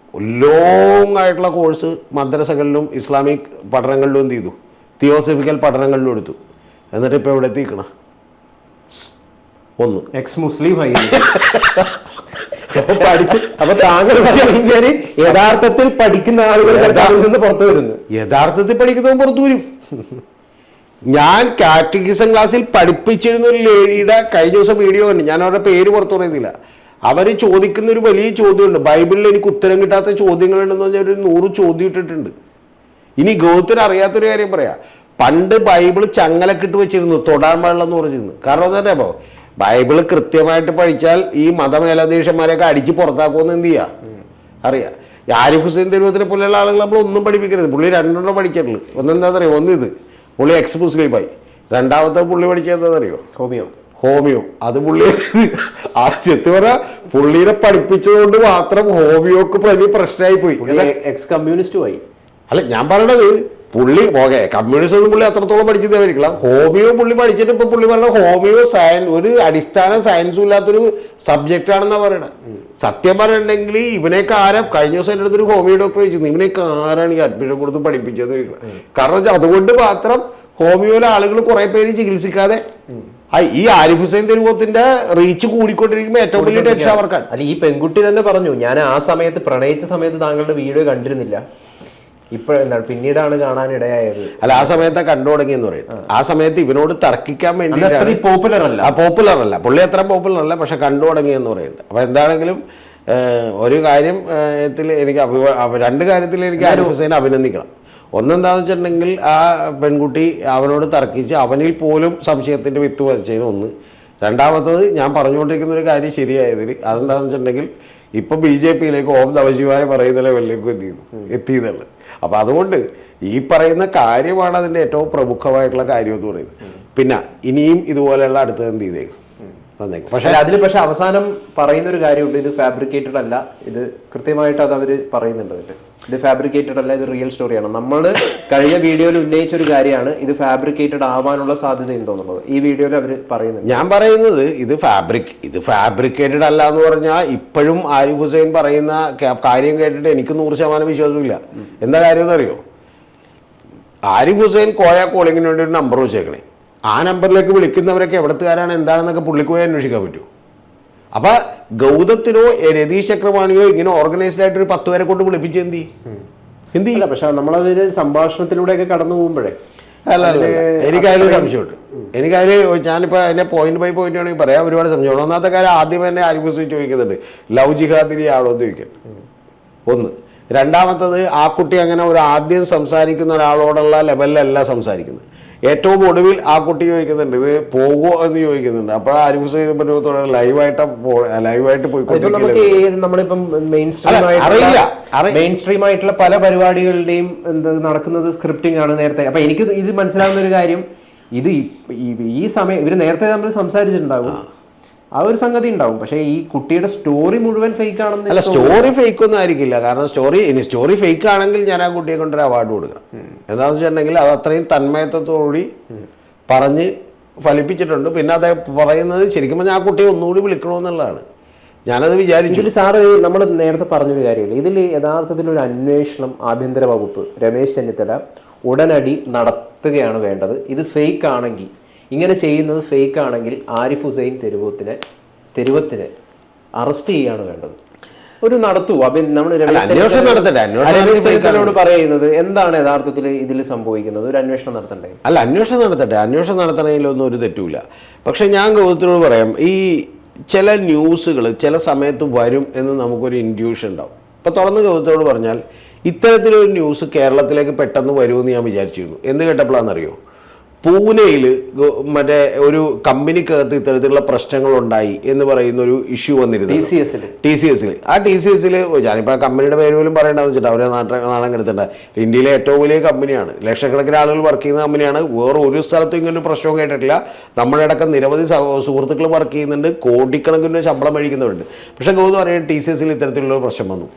ലോങ് ആയിട്ടുള്ള കോഴ്സ് മദ്രസകളിലും ഇസ്ലാമിക് പഠനങ്ങളിലും എന്ത് ചെയ്തു, തിയോസഫിക്കൽ പഠനങ്ങളിലും എടുത്തു. എന്നിട്ട് ഇപ്പോൾ എവിടെ എത്തിക്കണം? ഒന്ന് എക്സ് മുസ്ലിം അപ്പൊ താങ്കൾ യഥാർത്ഥത്തിൽ പഠിക്കുന്ന ആളുകൾ പുറത്തു വരുന്നു. യഥാർത്ഥത്തിൽ പഠിക്കുന്നവൻ പുറത്തു വരും. ഞാൻ കാറ്റക്കിസം ക്ലാസ്സിൽ പഠിപ്പിച്ചിരുന്ന ഒരു ലേഡിയുടെ കഴിഞ്ഞ ദിവസം വീഡിയോ കണ്ടു. ഞാൻ അവരുടെ പേര് പുറത്തു പറയുന്നില്ല. അവർ ചോദിക്കുന്ന ഒരു വലിയ ചോദ്യമുണ്ട്. ബൈബിളിൽ എനിക്ക് ഉത്തരം കിട്ടാത്ത ചോദ്യങ്ങളുണ്ടെന്ന് പറഞ്ഞാൽ ഒരു 100 ചോദ്യം ഇട്ടിട്ടുണ്ട്. ഇനി ഗൗതത്തിന് അറിയാത്തൊരു കാര്യം പറയാം. പണ്ട് ബൈബിൾ ചങ്ങലക്കിട്ട് വെച്ചിരുന്നു, തൊടാൻ പാടില്ലെന്ന് പറഞ്ഞിരുന്നു. കാരണം എന്താ പറയുക, ബൈബിള് കൃത്യമായിട്ട് പഠിച്ചാൽ ഈ മതമേലധ്യക്ഷന്മാരെയൊക്കെ അടിച്ച് പുറത്താക്കുമെന്ന് എന്ത് ചെയ്യുക അറിയാം. ആരിഫ് ഹുസൈൻ തെരുവത്തിനെ പോലെയുള്ള ആളുകൾ നമ്മൾ ഒന്നും പഠിപ്പിക്കരുത്. പുള്ളി 2 പഠിച്ചിട്ടുള്ളൂ. ഒന്നെന്താണെന്നറിയോ? ഒന്ന് ഇത് പുള്ളി എക്സ് മുസ്ലിമായി. രണ്ടാമത്തെ പുള്ളി പഠിച്ചത് എന്താണെന്നറിയോ? ഹോമിയോ. അത് പുള്ളി ആദ്യത്തെ പറഞ്ഞാൽ പുള്ളിനെ പഠിപ്പിച്ചതുകൊണ്ട് മാത്രം ഹോമിയോക്ക് വലിയ പ്രശ്നമായി പോയി. എക്സ് കമ്മ്യൂണിസ്റ്റുമായി. അല്ല, ഞാൻ പറയണത് പുള്ളി കമ്മ്യൂണിസം ഒന്നും പുള്ളി അത്രത്തോളം പഠിച്ചതായിരിക്കില്ല. ഹോമിയോ പുള്ളി പഠിച്ചിട്ട് ഇപ്പൊ പുള്ളി പറഞ്ഞ ഹോമിയോ ഒരു അടിസ്ഥാന സയൻസും ഇല്ലാത്തൊരു സബ്ജക്റ്റ് ആണെന്നാണ് പറയണത്. സത്യം പറയണമെങ്കിൽ ഇവനേക്ക് കഴിഞ്ഞ ദിവസം എൻ്റെ അടുത്തൊരു ഹോമിയോ ഡോക്ടർ ചോദിച്ചു, ഇവനേക്ക് ആരാണ് ഈ അഡ്മിഷൻ കൊടുത്ത് പഠിപ്പിച്ചത്? കാരണം അതുകൊണ്ട് മാത്രം ഹോമിയോയിലെ ആളുകൾ കുറെ പേര് ചികിത്സിക്കാതെ ഈ ആരിഫ് ഹുസൈൻ തെരുവോത്തിന്റെ റീച്ച് കൂടിക്കൊണ്ടിരിക്കുമ്പോൾ ഏറ്റവും വലിയ ടെൻഷൻ അവർക്കാണ്. അല്ല, ഈ പെൺകുട്ടി തന്നെ പറഞ്ഞു, ഞാൻ ആ സമയത്ത് പ്രണയിച്ച സമയത്ത് താങ്കളുടെ വീഡിയോ കണ്ടിരുന്നില്ല, ഇപ്പോഴെന്താണ് പിന്നീടാണ് കാണാനിടയായത്. അല്ല, ആ സമയത്ത് കണ്ടു തുടങ്ങിയെന്ന് പറയും. ആ സമയത്ത് ഇവനോട് തർക്കിക്കാൻ വേണ്ടി പോപ്പുലർ അല്ല, പുള്ളി അത്ര പോപ്പുലർ അല്ല, പക്ഷെ കണ്ടു തുടങ്ങിയെന്ന് പറയുന്നുണ്ട്. അപ്പൊ എന്താണെങ്കിലും ഒരു കാര്യത്തിൽ എനിക്ക് 2 കാര്യത്തിൽ എനിക്ക് ആരിഫ് ഹുസൈനെ അഭിനന്ദിക്കണം. ഒന്നെന്താണെന്ന് വെച്ചിട്ടുണ്ടെങ്കിൽ ആ പെൺകുട്ടി അവനോട് തർക്കിച്ച് അവനിൽ പോലും സംശയത്തിൻ്റെ വിത്ത് വരച്ചതിന് ഒന്ന്. രണ്ടാമത്തത്, ഞാൻ പറഞ്ഞുകൊണ്ടിരിക്കുന്ന ഒരു കാര്യം ശരിയായതിൽ അതെന്താണെന്ന് വെച്ചിട്ടുണ്ടെങ്കിൽ ഇപ്പം BJPയിലേക്ക് ഓം നമഃശിവായ പറയുന്ന ലെവലിലേക്ക് എത്തിയതുള്ളത്. അപ്പം അതുകൊണ്ട് ഈ പറയുന്ന കാര്യമാണ് അതിൻ്റെ ഏറ്റവും പ്രമുഖമായിട്ടുള്ള കാര്യം എന്ന് പറയുന്നത്. പിന്നെ ഇനിയും ഇതുപോലെയുള്ള അടുത്തത് എന്ത് ചെയ്തേക്കും പക്ഷേ അവസാനം പറയുന്ന ഒരു കാര്യമുണ്ട്, ഇത് ഫാബ്രിക്കേറ്റഡ് അല്ല, ഇത് കൃത്യമായിട്ട് അത് അവർ പറയുന്നുണ്ട്. ഇത് ഫാബ്രിക്കേറ്റഡ് അല്ല, ഇത് റിയൽ സ്റ്റോറിയാണ്. നമ്മൾ കഴിഞ്ഞ വീഡിയോയിൽ ഉന്നയിച്ച ഒരു കാര്യമാണ് ഇത് ഫാബ്രിക്കേറ്റഡ് ആവാനുള്ള സാധ്യത ഉണ്ടോന്നുള്ളത്. ഈ വീഡിയോയിൽ അവർ പറയുന്നുണ്ട്. ഞാൻ പറയുന്നത് ഇത് ഫാബ്രിക്കേറ്റഡ് അല്ല എന്ന് പറഞ്ഞാൽ ഇപ്പോഴും ആരിഫ് ഹുസൈൻ പറയുന്ന കാര്യം കേട്ടിട്ട് എനിക്ക് 100% വിശ്വാസമില്ല. എന്താ കാര്യം എന്നറിയോ? ആരിഫ് ഹുസൈൻ കോളിങ്ങിന് വേണ്ടി ഒരു നമ്പർ വെച്ചേക്കണേ. ആ നമ്പറിലേക്ക് വിളിക്കുന്നവരൊക്കെ എവിടത്തുകാരാണ് എന്താണെന്നൊക്കെ പുള്ളിക്ക് പോയി അന്വേഷിക്കാൻ പറ്റുമോ? അപ്പൊ ഗൗതത്തിനോ രതീഷ് ചക്രവാണിയോ ഇങ്ങനെ ഓർഗനൈസ്ഡ് ആയിട്ട് ഒരു 10 പേരെ കൊണ്ട് വിളിപ്പിച്ച് എന്ത് ചെയ്യില്ല. പക്ഷെ നമ്മളതൊരു സംഭാഷണത്തിലൂടെയൊക്കെ കടന്നു പോകുമ്പോഴേ അല്ല എനിക്കതിൽ സംശയമുണ്ട്. ഞാനിപ്പോൾ അതിനെ പോയിന്റ് ബൈ പോയിന്റ് ആണെങ്കിൽ പറയാം, ഒരുപാട് സംശയമുണ്ട്. ഒന്നാമത്തെ കാര്യം, ആദ്യം തന്നെ ആരിഫ് ഹുസൈൻ ചോദിക്കുന്നുണ്ട് ലവ് ജിഹാദിരി ആണോ എന്ന് ചോദിക്കട്ടെ. ഒന്ന്. രണ്ടാമത്തത്, ആ കുട്ടി അങ്ങനെ ഒരു ആദ്യം സംസാരിക്കുന്ന ഒരാളോടുള്ള ലെവലിലല്ല സംസാരിക്കുന്നത്. ഏറ്റവും ഒടുവിൽ ആ കുട്ടി ചോദിക്കുന്നുണ്ട് ഇത് പോകുമോ എന്ന് ചോദിക്കുന്നുണ്ട്. അപ്പോൾ ആരിഫ് ഹുസൈൻ ലൈവായിട്ട് മെയിൻ സ്ട്രീം ആയിട്ടുള്ള പല പരിപാടികളുടെയും നടക്കുന്നത് സ്ക്രിപ്റ്റിംഗ് ആണ് നേരത്തെ. അപ്പൊ എനിക്ക് ഇത് മനസ്സിലാവുന്ന ഒരു കാര്യം, ഇത് ഈ സമയം ഇവര് നേരത്തെ നമ്മൾ സംസാരിച്ചിട്ടുണ്ടാകും, ആ ഒരു സംഗതി ഉണ്ടാവും. പക്ഷെ ഈ കുട്ടിയുടെ സ്റ്റോറി മുഴുവൻ ഫേക്ക് ആണെന്ന്. അല്ല, സ്റ്റോറി ഫേക്ക് ഒന്നും ആയിരിക്കില്ല. കാരണം സ്റ്റോറി ഫേക്ക് ആണെങ്കിൽ ഞാൻ ആ കുട്ടിയെ കൊണ്ടൊരു അവാർഡ് കൊടുക്കണം. എന്താണെന്ന് വെച്ചിട്ടുണ്ടെങ്കിൽ അത് അത്രയും തന്മയത്വത്തോടുകൂടി പറഞ്ഞ് ഫലിപ്പിച്ചിട്ടുണ്ട്. പിന്നെ അദ്ദേഹം പറയുന്നത് ശരിക്കും പറഞ്ഞാൽ ആ കുട്ടിയെ ഒന്നുകൂടി വിളിക്കണമെന്നുള്ളതാണ്. ഞാനത് വിചാരിച്ചു. ഇതിൽ സാറ് നമ്മൾ നേരത്തെ പറഞ്ഞൊരു കാര്യമില്ല, ഇതിൽ യഥാർത്ഥത്തിൽ ഒരു അന്വേഷണം ആഭ്യന്തര വകുപ്പ് രമേശ് ചെന്നിത്തല ഉടനടി നടത്തുകയാണ് വേണ്ടത്. ഇത് ഫേക്ക് ആണെങ്കിൽ, ഇങ്ങനെ ചെയ്യുന്നത് ഫേക്ക് ആണെങ്കിൽ ആരിഫ് ഹുസൈൻ തെരുവത്തിനെ അറസ്റ്റ് ചെയ്യുകയാണ് വേണ്ടത്. ഒരു നടത്തൂ. നമ്മൾ ചെന്നിത്തലയോട് പറയുന്നത് എന്താണ് യഥാർത്ഥത്തിൽ ഇതിൽ സംഭവിക്കുന്നത്, ഒരു അന്വേഷണം നടത്തണ്ടേ? അല്ല, അന്വേഷണം നടത്തട്ടെ. അന്വേഷണം നടത്തണതിലൊന്നും ഒരു തെറ്റുമില്ല. പക്ഷെ ഞാൻ ഗൗതത്തിനോട് പറയാം, ഈ ചില ന്യൂസുകൾ ചില സമയത്ത് വരും എന്ന് നമുക്കൊരു ഇൻഡ്യൂഷൻ ഉണ്ടാവും. ഇപ്പം തുറന്ന് ഗൗതത്തോട് പറഞ്ഞാൽ ഇത്തരത്തിലൊരു ന്യൂസ് കേരളത്തിലേക്ക് പെട്ടെന്ന് വരുമെന്ന് ഞാൻ വിചാരിച്ചിരുന്നു. എന്ത് കേട്ടപ്പോഴാണെന്നറിയോ? പൂനെയിൽ മറ്റേ ഒരു കമ്പനിക്കകത്ത് ഇത്തരത്തിലുള്ള പ്രശ്നങ്ങളുണ്ടായി എന്ന് പറയുന്ന ഒരു ഇഷ്യൂ വന്നിരുന്നു TCS-ൽ. ആ TCS-ൽ ഞാനിപ്പോൾ ആ കമ്പനിയുടെ പേര് പോലും പറയേണ്ടതെന്ന് വെച്ചിട്ട് അവരെ നാണം കെടുത്തിട്ടുണ്ട്. ഇന്ത്യയിലെ ഏറ്റവും വലിയ കമ്പനിയാണ്, ലക്ഷക്കണക്കിന് ആളുകൾ വർക്ക് ചെയ്യുന്ന കമ്പനിയാണ്. വേറെ ഒരു സ്ഥലത്തും ഇങ്ങനൊരു പ്രശ്നവും കേട്ടിട്ടില്ല. നമ്മുടെ അടക്കം നിരവധി സുഹൃത്തുക്കൾ വർക്ക് ചെയ്യുന്നുണ്ട്, കോടിക്കണക്കിന് ശമ്പളം മേടിക്കുന്നവരുണ്ട്. പക്ഷേ ഗൗതം അറിയാൻ TCS-ൽ ഇത്തരത്തിലുള്ള പ്രശ്നം വന്നു.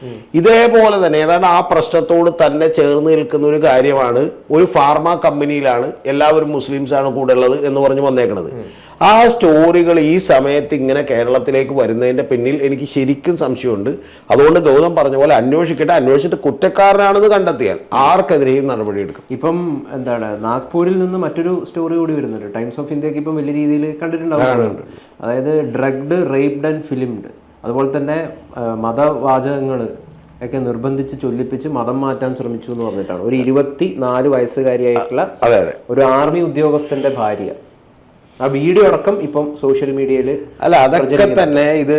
ഇതേപോലെ തന്നെ ഏതാണ്ട് ആ പ്രശ്നത്തോട് തന്നെ ചേർന്ന് നിൽക്കുന്ന ഒരു കാര്യമാണ്, ഒരു ഫാർമ കമ്പനിയിലാണ് എല്ലാവരും മുസ്ലിംസാണ് കൂടെ ഉള്ളത് എന്ന് പറഞ്ഞ് വന്നേക്കണത്. ആ സ്റ്റോറികൾ ഈ സമയത്ത് ഇങ്ങനെ കേരളത്തിലേക്ക് വരുന്നതിൻ്റെ പിന്നിൽ എനിക്ക് ശരിക്കും സംശയമുണ്ട്. അതുകൊണ്ട് ഗൗതം പറഞ്ഞ പോലെ അന്വേഷിച്ചിട്ട് കുറ്റക്കാരനാണെന്ന് കണ്ടെത്തിയാൽ ആർക്കെതിരെയും നടപടിയെടുക്കും. ഇപ്പം എന്താണ്, നാഗ്പൂരിൽ നിന്ന് മറ്റൊരു സ്റ്റോറി കൂടി വരുന്നുണ്ട്. ടൈംസ് ഓഫ് ഇന്ത്യക്ക് ഇപ്പം വലിയ രീതിയിൽ കണ്ടിട്ടുണ്ടാവും. അതായത് ഡ്രഗ്ഡ്, റേപ്ഡ് ആൻഡ് ഫിലിംഡ്, അതുപോലെ തന്നെ മതവാചകങ്ങൾ ഒക്കെ നിർബന്ധിച്ച് ചൊല്ലിപ്പിച്ച് മതം മാറ്റാൻ ശ്രമിച്ചു എന്ന് പറഞ്ഞിട്ടാണ് ഒരു 24 വയസ്സുകാരിയായിട്ടുള്ള ഒരു ആർമി ഉദ്യോഗസ്ഥന്റെ ഭാര്യ. ആ വീഡിയോ അടക്കം ഇപ്പം സോഷ്യൽ മീഡിയയിൽ. അല്ല, അതൊക്കെ തന്നെ ഇത്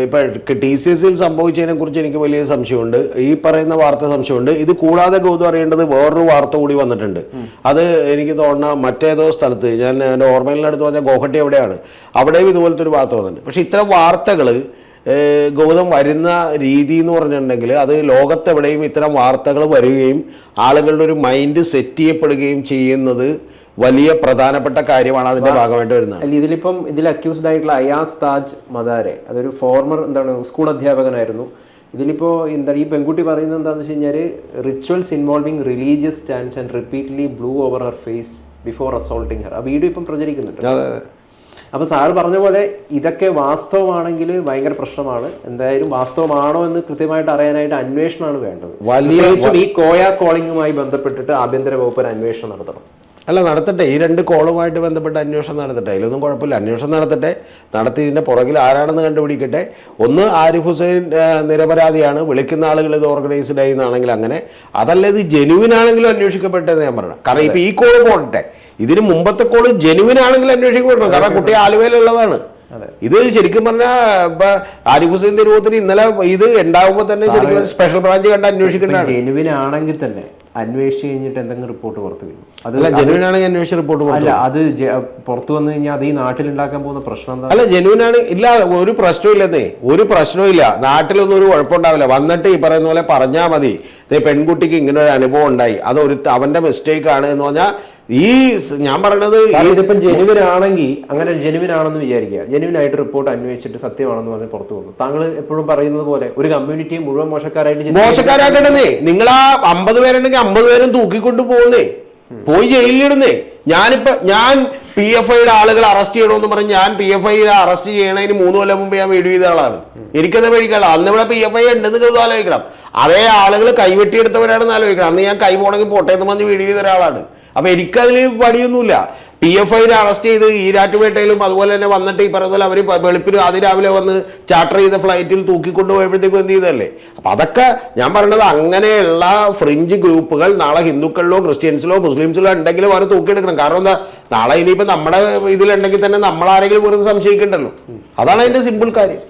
ഇപ്പൊ TCS-ൽ സംഭവിച്ചതിനെ കുറിച്ച് എനിക്ക് വലിയ സംശയമുണ്ട്. ഈ പറയുന്ന വാർത്ത സംശയമുണ്ട്. ഇത് കൂടാതെ ഗൗതം അറിയേണ്ടത് വേറൊരു വാർത്ത കൂടി വന്നിട്ടുണ്ട്. അത് എനിക്ക് തോന്നുന്ന മറ്റേതോ സ്ഥലത്ത്, ഞാൻ എൻ്റെ ഓർമ്മയിലടുത്ത് പറഞ്ഞാൽ ഗോഹട്ടി എവിടെയാണ്, അവിടെയും ഇതുപോലത്തെ ഒരു വാർത്ത വന്നിട്ടുണ്ട്. പക്ഷെ ഇത്തരം വാർത്തകൾ ഗൗതം വരുന്ന രീതി എന്ന് പറഞ്ഞിട്ടുണ്ടെങ്കിൽ അത് ലോകത്തെവിടെയും ഇത്തരം വാർത്തകൾ വരികയും ആളുകളുടെ ഒരു മൈൻഡ് സെറ്റ് ചെയ്യപ്പെടുകയും ചെയ്യുന്നത് വലിയ പ്രധാനപ്പെട്ട കാര്യമാണ്. അതിന്റെ ഭാഗമായിട്ട് വരുന്നത്. ഇതിൽ അക്യൂസ്ഡ് ആയിട്ടുള്ള അയാസ് താജ് മദാരെ, അതൊരു ഫോർമർ സ്കൂൾ അധ്യാപകനായിരുന്നു. ഇതിലിപ്പോൾ ഈ പെൺകുട്ടി പറയുന്നത് എന്താണെന്ന് വെച്ച് കഴിഞ്ഞാൽ, rituals involving religious stands and repeatedly blew over her face before assaulting her. ആ വീഡിയോ ഇപ്പം പ്രചരിക്കുന്നുണ്ട്. അപ്പോൾ സാറ് പറഞ്ഞ പോലെ ഇതൊക്കെ വാസ്തവമാണെങ്കിൽ ഭയങ്കര പ്രശ്നമാണ്. എന്തായാലും വാസ്തവമാണോ എന്ന് കൃത്യമായിട്ട് അറിയാനായിട്ട് അന്വേഷണമാണ് വേണ്ടത്. ഈ കോയ കോളിങ്ങുമായി ബന്ധപ്പെട്ടിട്ട് ആഭ്യന്തര വകുപ്പ് ഒരു അന്വേഷണം നടത്തണം. അല്ല, നടത്തട്ടെ. ഈ 2 കോളുമായിട്ട് ബന്ധപ്പെട്ട അന്വേഷണം നടത്തട്ടെ, അതിലൊന്നും കുഴപ്പമില്ല. അന്വേഷണം നടത്തി ഇതിൻ്റെ പുറകിൽ ആരാണെന്ന് കണ്ടുപിടിക്കട്ടെ. ഒന്ന്, ആരിഫ് ഹുസൈൻ നിരപരാധിയാണ്, വിളിക്കുന്ന ആളുകൾ ഇത് ഓർഗനൈസ്ഡ് ആയി എന്നാണെങ്കിൽ അങ്ങനെ. അതല്ല, ഇത് ജെനുവിൻ ആണെങ്കിലും അന്വേഷിക്കപ്പെട്ടെന്ന് ഞാൻ പറയണം. കാരണം ഇപ്പം ഈ കോള് പോട്ടെ, ഇതിന് മുമ്പത്തെ കോള് ജെനുവിൻ ആണെങ്കിലും അന്വേഷിക്കപ്പെടണം. കാരണം കുട്ടി ആലുവയിലുള്ളതാണ്. ഇത് ശരിക്കും പറഞ്ഞാൽ ഇപ്പൊ ആരിഫ് ഹുസൈൻ തിരുവോത്തിന് ഇന്നലെ ഇത് ഉണ്ടാവുമ്പോൾ തന്നെ ശരിക്കും സ്പെഷ്യൽ ബ്രാഞ്ച് കണ്ട് അന്വേഷിക്കേണ്ടതാണ്. ജെനുവിൻ ആണെങ്കിൽ തന്നെ അന്വേഷിച്ച് കഴിഞ്ഞിട്ട് എന്തെങ്കിലും റിപ്പോർട്ട് പുറത്തു വരും. അതല്ല, ജെനുവിൻ ആണെങ്കിൽ അന്വേഷിച്ച റിപ്പോർട്ട് അല്ല, അത് പുറത്തു വന്നു കഴിഞ്ഞാൽ അത് ഈ നാട്ടിലുണ്ടാക്കാൻ പോകുന്ന പ്രശ്നം എന്താ? അല്ല, ജെനുവിൻ ആണ്. ഇല്ല, ഒരു പ്രശ്നവും ഇല്ലെന്നേ, ഒരു പ്രശ്നവും ഇല്ല. നാട്ടിലൊന്നും ഒരു കുഴപ്പമുണ്ടാവില്ല. വന്നിട്ട് ഈ പറയുന്ന പോലെ പറഞ്ഞാൽ മതി, പെൺകുട്ടിക്ക് ഇങ്ങനെ ഒരു അനുഭവം ഉണ്ടായി, അത് അവന്റെ മിസ്റ്റേക്ക് ആണ് എന്ന് പറഞ്ഞാൽ ഈ ഞാൻ പറയണത് ഇതിപ്പം ജെനുവിൻ ആണെങ്കിൽ, അങ്ങനെ ജെനുവിൻ ആണെന്ന് വിചാരിക്കുക, ജെനുവിൻ ആയിട്ട് റിപ്പോർട്ട് അന്വേഷിച്ചിട്ട് സത്യമാണെന്ന് പറഞ്ഞ് പുറത്തു വന്നു. താങ്കൾ എപ്പോഴും പറയുന്നത് പോലെ ഒരു കമ്മ്യൂണിറ്റിയെ മുഴുവൻ മോശക്കാരാക്കണമെന്നേ. നിങ്ങൾ ആ 50 പേരുണ്ടെങ്കിൽ 50 പേരും തൂക്കിക്കൊണ്ട് പോകുന്നേ, പോയി ജയിലിലിടുന്നേ. ഞാൻ PFIയുടെ ആളുകൾ അറസ്റ്റ് ചെയ്യണമെന്ന് പറഞ്ഞ് ഞാൻ PFIയെ അറസ്റ്റ് ചെയ്യണതിന് 3 കൊല്ലം മുമ്പ് ഞാൻ വീഡിയോ ചെയ്ത ആളാണ്. എനിക്കത് മേടിക്കാനുള്ള. അന്ന് ഇവിടെ PFI ഉണ്ടെന്ന് ആലോചിക്കണം. അതേ ആളുകൾ കൈവെട്ടിയെടുത്തവരാണെന്ന് ആലോചിക്കണം. അന്ന് ഞാൻ കൈ പോണെങ്കിൽ പോട്ടേന്ന് പറഞ്ഞ് വീഡിയോ ചെയ്ത ഒരാളാണ്. അപ്പൊ എനിക്കതിൽ പണിയൊന്നുമില്ല. PFIനെ അറസ്റ്റ് ചെയ്ത് ഈരാറ്റുപേട്ടയിലും അതുപോലെ തന്നെ വന്നിട്ട് ഈ പറയുന്ന പോലെ അവർ വെളുപ്പിന് അതിരാവിലെ വന്ന് ചാർട്ടർ ചെയ്ത ഫ്ലൈറ്റിൽ തൂക്കിക്കൊണ്ടുപോയപ്പോഴത്തേക്കും എന്ത് ചെയ്തല്ലേ. അപ്പൊ അതൊക്കെ ഞാൻ പറയണത്, അങ്ങനെയുള്ള ഫ്രിഞ്ച് ഗ്രൂപ്പുകൾ നാളെ ഹിന്ദുക്കളിലോ ക്രിസ്ത്യൻസിലോ മുസ്ലിംസിലോ ഉണ്ടെങ്കിലും അവർ തൂക്കിയെടുക്കണം. കാരണം എന്താ, നാളെ ഇനിയിപ്പോൾ നമ്മുടെ ഇതിലുണ്ടെങ്കിൽ തന്നെ നമ്മളാരെങ്കിലും വെറുതെ സംശയിക്കണ്ടല്ലോ. അതാണ് അതിന്റെ സിമ്പിൾ കാര്യം.